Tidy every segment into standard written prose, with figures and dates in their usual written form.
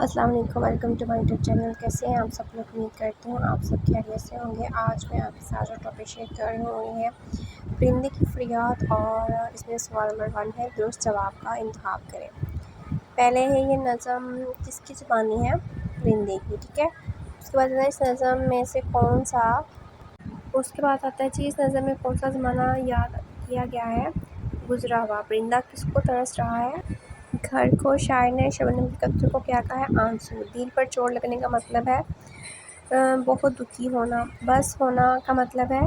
अस्सलाम वालेकुम, welcome to my YouTube channel. कैसे हैं आप सब लोग? उम्मीद करती हूँ आप सब खैरियत से होंगे। आज मैं आपके साथ जो टॉपिक शेयर कर रही हूँ वो है परिंदे की फरियाद, और इसमें सवाल नंबर 1 है दुरुस्त जवाब का इंतखाब करें। पहले है ये नज़म किसकी ज़ुबानी है? परिंदे की, ठीक है। उसके बाद है इस नज़म में से कौन सा उसके बाद आता है जी इस नज़म में कौन सा ज़माना याद किया गया है? गुजरा हुआ। परिंदा किसको तरस रहा है? घर को। शायर ने शबनम के कत्ल को क्या कहा है? आंसू। दिल पर चोट लगने का मतलब है बहुत दुखी होना। बस होना का मतलब है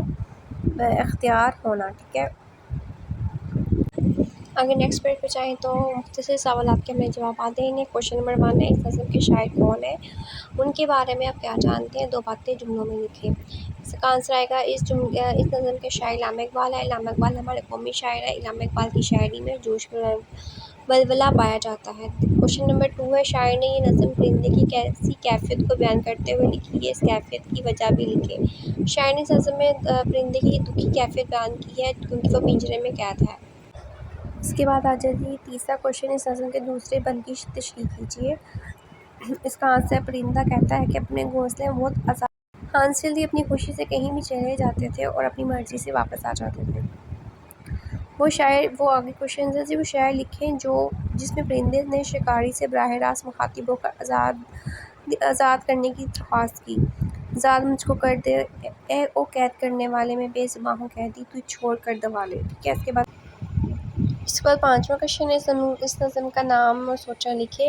इख्तियार होना, ठीक है। अगर नेक्स्ट पेज पे चाहें तो मुख्तसर सवालात के हमें जवाब आते हैं। क्वेश्चन नंबर 1 है इस नज़म के शायर कौन है? उनके बारे में आप क्या जानते हैं? 2 बातें जुमलों में लिखें। इसका आंसर आएगा इस नज़म के शायर इल्हाम इकबाल है। इल्हाम इकबाल हमारे कौमी शायर है। इल्हाम इकबाल की शायरी में जोश बलबला पाया जाता है। क्वेश्चन नंबर 2 है शायर ने ये नज़म परिंदे की कैसी कैफियत को बयान करते हुए लिखी है? इस कैफियत की वजह भी लिखें। शायर ने इस नज़म में परिंदे की दुखी कैफियत बयान की है क्योंकि वो पिंजरे में कैद है। इसके बाद आ जाती तीसरा क्वेश्चन, इस नज़म के दूसरे बंद की तशरीह कीजिए। इसका आंसर परिंदा कहता है कि अपने घोंसले में बहुत आज़ाद हासिल थी, अपनी खुशी से कहीं भी चले जाते थे और अपनी मर्ज़ी से वापस आ जाते थे। वो आगे क्वेश्चन है जी वो शायर लिखें जिसमें परिंदे ने शिकारी से बराह रास्त मुखातिब होकर आज़ाद करने की दरख्वास्त की। ज़ात मुझको कर दे ए ओ कैद करने वाले, में बेज़ुबां हूँ कैदी, तू छोड़ कर दवा ले, ठीक है। इसके बाद 5वां क्वेश्चन है इस नज़म का नाम सोचा लिखे।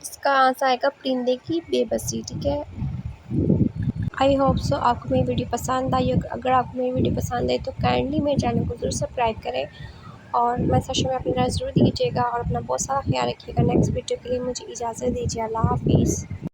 इसका आंसर आएगा परिंदे की बेबसी, ठीक है। आई होप सो आपको मेरी वीडियो पसंद आई। अगर आपको मेरी वीडियो पसंद आई तो काइंडली मेरे चैनल को ज़रूर सब्सक्राइब करें और मैं सेशन में अपनी राय ज़रूर दीजिएगा और अपना बहुत सारा ख्याल रखिएगा। नेक्स्ट वीडियो के लिए मुझे इजाज़त दीजिए। अल्लाह हाफ़िज़।